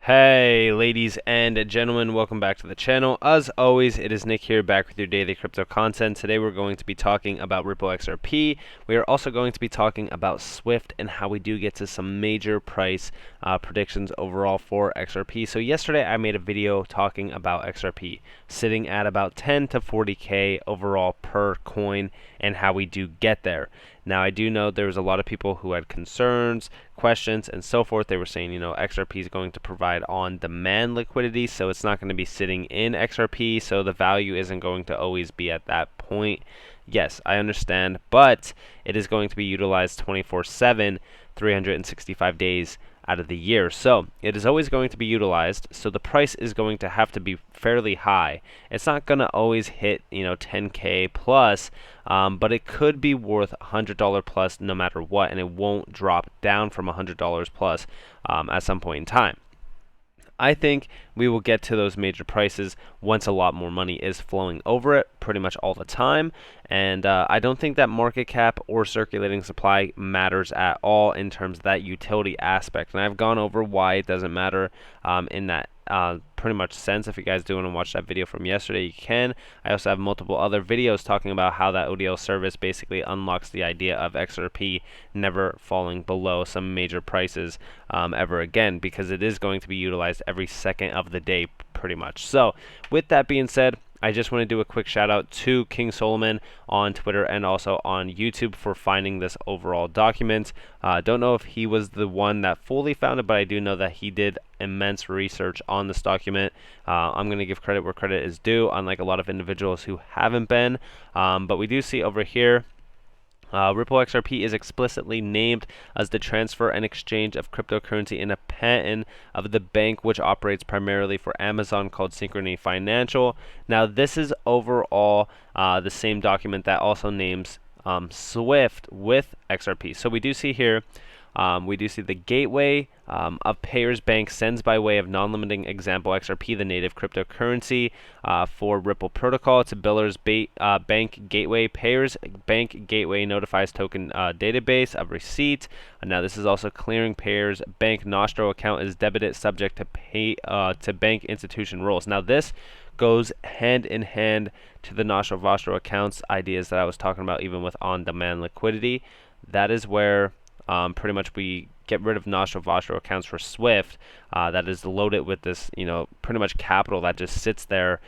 Hey ladies and gentlemen, welcome back to the channel. As always, it is Nick here, back with your daily crypto content. Today we're going to be talking about Ripple XRP. We are also going to be talking about Swift and how we do get to some major price predictions overall for XRP. So yesterday I made a video talking about XRP sitting at about 10 to 40k overall per coin and how we do get there. Now, I do know there was a lot of people who had concerns, questions, and so forth. They were saying, XRP is going to provide on-demand liquidity, so it's not going to be sitting in XRP, so the value isn't going to always be at that point. Yes, I understand, but it is going to be utilized 24/7, 365 days out of the year. So it is always going to be utilized, so the price is going to have to be fairly high. It's not going to always hit 10k plus, but it could be worth $100 plus no matter what, and it won't drop down from $100 plus at some point in time. I think we will get to those major prices once a lot more money is flowing over it pretty much all the time. And I don't think that market cap or circulating supply matters at all in terms of that utility aspect. And I've gone over why it doesn't matter in that pretty much sense. If you guys do want to watch that video from yesterday, you can. I also have multiple other videos talking about how that ODL service basically unlocks the idea of XRP never falling below some major prices ever again, because it is going to be utilized every second of the day pretty much. So with that being said, I just want to do a quick shout out to King Solomon on Twitter and also on YouTube for finding this overall document. Don't know if he was the one that fully found it, but I do know that he did immense research on this document. I'm going to give credit where credit is due, unlike a lot of individuals who haven't been. But we do see over here, Ripple XRP is explicitly named as the transfer and exchange of cryptocurrency in a patent of the bank which operates primarily for Amazon called Synchrony Financial. Now, this is overall the same document that also names Swift with XRP. So we do see here, we do see the gateway of Payers Bank sends by way of non-limiting example XRP, the native cryptocurrency for Ripple protocol, to Biller's Bank Gateway. Payers Bank Gateway notifies token database of receipt. Now this is also clearing. Payers Bank Nostro account is debited subject to bank institution rules. Now this goes hand in hand to the Nostro Vostro accounts ideas that I was talking about, even with on-demand liquidity. That is where pretty much we get rid of Nostro Vostro accounts for Swift that is loaded with this, pretty much capital that just sits there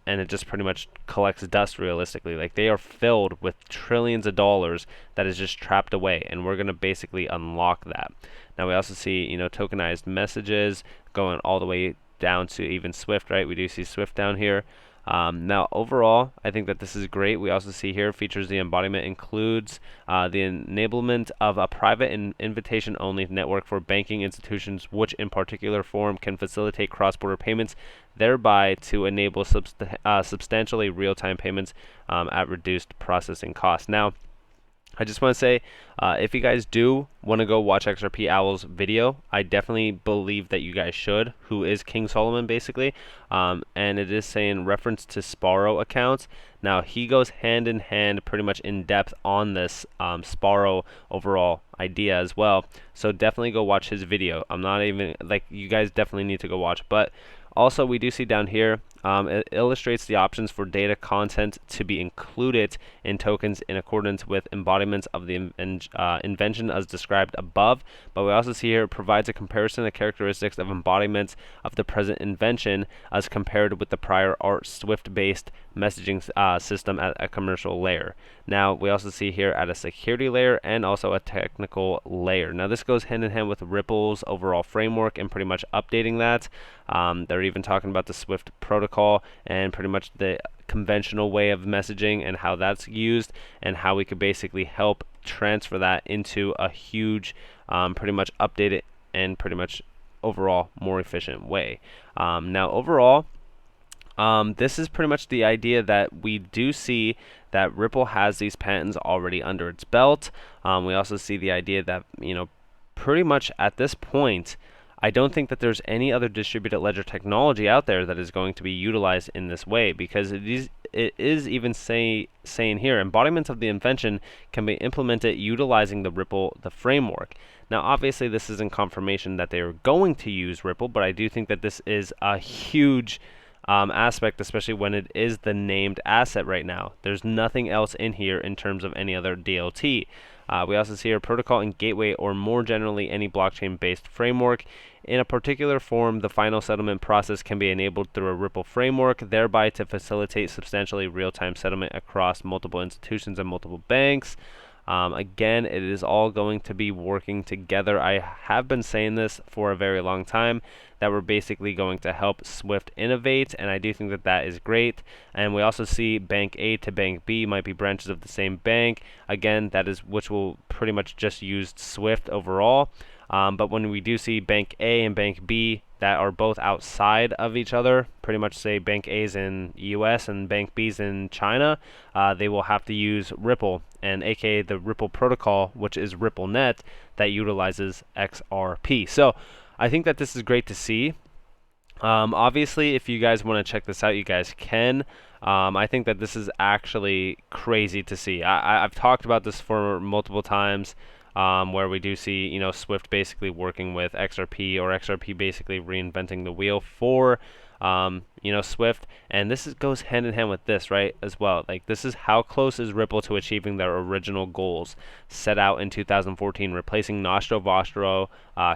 and it just pretty much collects dust realistically. Like, they are filled with trillions of dollars that is just trapped away, and we're going to basically unlock that. Now we also see, tokenized messages going all the way down to even Swift, right? We do see Swift down here. Now overall, I think that this is great. We also see here features the embodiment includes the enablement of a private and invitation-only network for banking institutions, which in particular form can facilitate cross-border payments, thereby to enable substantially real-time payments at reduced processing costs. Now, I just want to say, if you guys do want to go watch XRP Owl's video, I definitely believe that you guys should, who is King Solomon basically, and it is saying reference to Sparrow accounts. Now he goes hand in hand pretty much in depth on this Sparrow overall idea as well, so definitely go watch his video. I'm not even, like, you guys definitely need to go watch. But also we do see down here, it illustrates the options for data content to be included in tokens in accordance with embodiments of the invention as described above. But we also see here it provides a comparison of characteristics of embodiments of the present invention as compared with the prior art Swift-based messaging system at a commercial layer. Now we also see here at a security layer and also a technical layer. Now this goes hand in hand with Ripple's overall framework and pretty much updating that. They're even talking about the Swift protocol and pretty much the conventional way of messaging and how that's used, and how we could basically help transfer that into a huge, pretty much updated and pretty much overall more efficient way. Now overall, this is pretty much the idea that we do see that Ripple has these patents already under its belt. We also see the idea that, pretty much at this point, I don't think that there's any other distributed ledger technology out there that is going to be utilized in this way, because it is even saying here, embodiments of the invention can be implemented utilizing the framework. Now, obviously, this isn't confirmation that they are going to use Ripple, but I do think that this is a huge aspect, especially when it is the named asset right now. There's nothing else in here in terms of any other DLT. We also see a protocol and gateway, or more generally any blockchain-based framework. In a particular form, the final settlement process can be enabled through a Ripple framework, thereby to facilitate substantially real-time settlement across multiple institutions and multiple banks. Again, it is all going to be working together. I have been saying this for a very long time, that we're basically going to help Swift innovate, and I do think that that is great. And we also see Bank A to Bank B might be branches of the same bank. Again, that is which will pretty much just use Swift overall. But when we do see Bank A and Bank B that are both outside of each other, pretty much say Bank A's in US and Bank B's in China, they will have to use Ripple, and aka the Ripple protocol, which is RippleNet, that utilizes XRP. So I think that this is great to see. Obviously, if you guys want to check this out, you guys can. I think that this is actually crazy to see. I've talked about this for multiple times. Where we do see, Swift basically working with XRP, or XRP basically reinventing the wheel for, Swift, and this goes hand in hand with this, right, as well. Like, this is how close is Ripple to achieving their original goals set out in 2014, replacing Nostro Vostro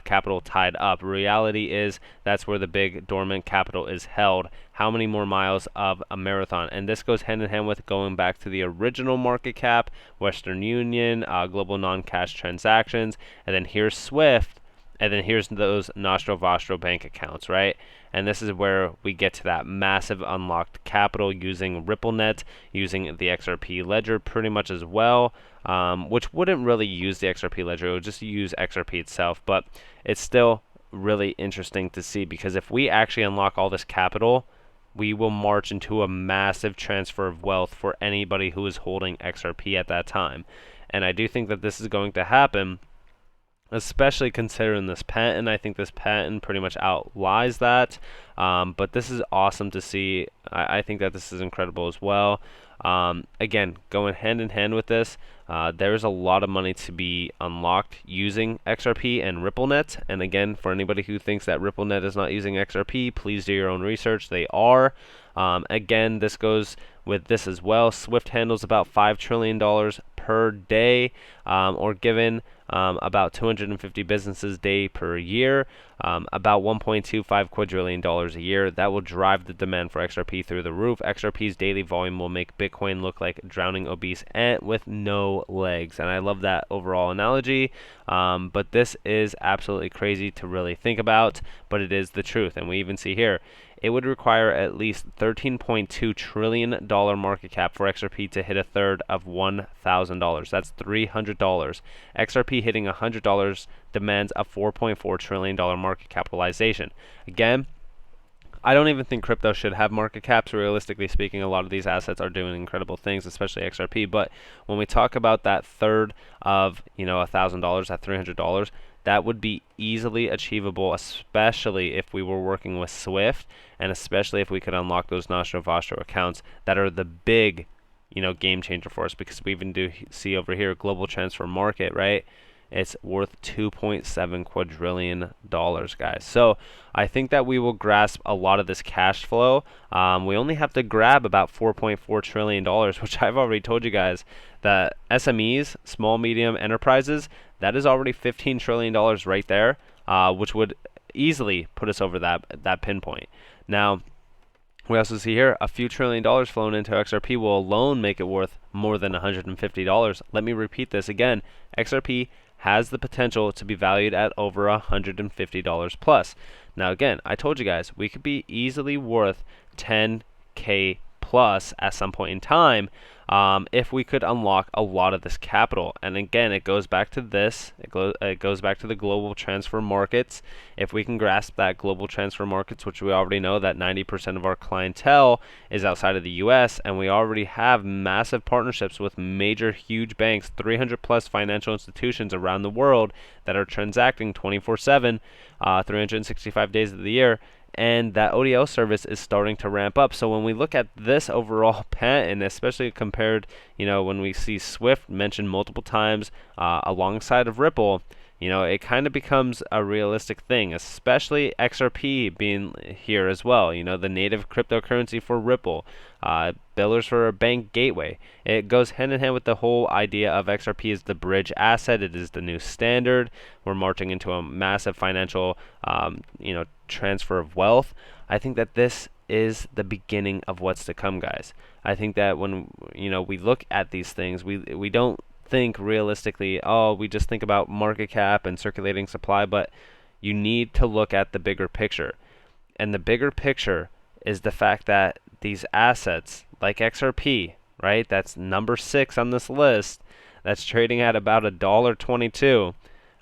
capital tied up. Reality is that's where the big dormant capital is held. How many more miles of a marathon? And this goes hand in hand with going back to the original market cap, Western Union, global non-cash transactions, and then here's Swift, and then here's those Nostro Vostro bank accounts, right? And this is where we get to that massive unlocked capital using RippleNet, using the XRP ledger pretty much as well, which wouldn't really use the XRP ledger, it would just use XRP itself, but it's still really interesting to see, because if we actually unlock all this capital, we will march into a massive transfer of wealth for anybody who is holding XRP at that time. And I do think that this is going to happen, especially considering this patent. I think this patent pretty much outlies that, but this is awesome to see. I think that this is incredible as well. Again, going hand in hand with this, there's a lot of money to be unlocked using XRP and RippleNet. And again, for anybody who thinks that RippleNet is not using XRP, please do your own research. They are. Again, this goes with this as well. Swift handles about $5 trillion per day, or given about 250 businesses day per year, about $1.25 quadrillion a year. That will drive the demand for XRP through the roof. XRP's daily volume will make Bitcoin look like a drowning obese ant with no legs. And I love that overall analogy. But this is absolutely crazy to really think about, but it is the truth. And we even see here, it would require at least $13.2 trillion market cap for XRP to hit a third of $1,000. That's $300. XRP hitting $100 demands a $4.4 trillion market capitalization. Again, I don't even think crypto should have market caps. Realistically speaking, a lot of these assets are doing incredible things, especially XRP. But when we talk about that third of, $1,000, that $300, that would be easily achievable, especially if we were working with Swift, and especially if we could unlock those Nostro Vostro accounts that are the big, game changer for us, because we even do see over here global transfer market, right? It's worth $2.7 quadrillion, guys. So I think that we will grasp a lot of this cash flow. We only have to grab about $4.4 trillion, which I've already told you guys that SMEs, small medium enterprises, that is already $15 trillion right there, which would easily put us over that pinpoint. Now, we also see here a few $1 trillion flown into XRP will alone make it worth more than $150. Let me repeat this again. XRP has the potential to be valued at over $150 plus. Now again, I told you guys, we could be easily worth 10K plus at some point in time if we could unlock a lot of this capital. And again, it goes back to this. It goes back to the global transfer markets. If we can grasp that global transfer markets, which we already know that 90% of our clientele is outside of the US, and we already have massive partnerships with major, huge banks, 300 plus financial institutions around the world that are transacting 24/7, 365 days of the year. and that ODL service is starting to ramp up. So when we look at this overall pattern, especially compared, when we see Swift mentioned multiple times alongside of Ripple, it kind of becomes a realistic thing, especially XRP being here as well, the native cryptocurrency for Ripple, billers for a bank gateway. It goes hand in hand with the whole idea of XRP as the bridge asset. It is the new standard. We're marching into a massive financial, transfer of wealth. I think that this is the beginning of what's to come, guys. I think that when, we look at these things, we don't think realistically, we just think about market cap and circulating supply, but you need to look at the bigger picture. And the bigger picture is the fact that these assets like XRP, right, that's number 6 on this list, that's trading at about $1.22.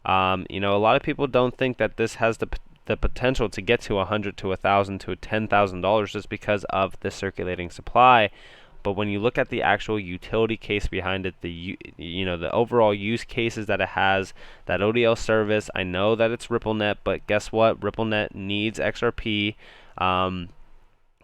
A lot of people don't think that this has the potential to get to $100 to $1,000 to $10,000 just because of the circulating supply. But when you look at the actual utility case behind it, the overall use cases that it has, that ODL service, I know that it's RippleNet, but guess what? RippleNet needs XRP.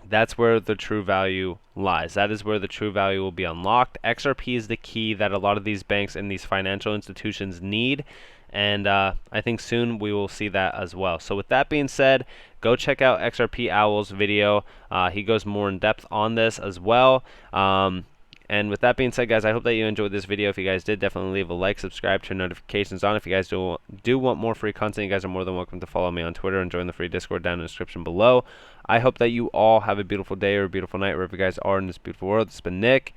That's where the true value lies. That is where the true value will be unlocked. XRP is the key that a lot of these banks and these financial institutions need. And I think soon we will see that as well. So with that being said, go check out XRP Owl's video. He goes more in depth on this as well. And with that being said, guys, I hope that you enjoyed this video. If you guys did, definitely leave a like, subscribe, turn notifications on. If you guys do want more free content, you guys are more than welcome to follow me on Twitter and join the free Discord down in the description below. I hope that you all have a beautiful day or a beautiful night wherever you guys are in this beautiful world. This has been Nick.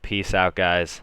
Peace out, guys.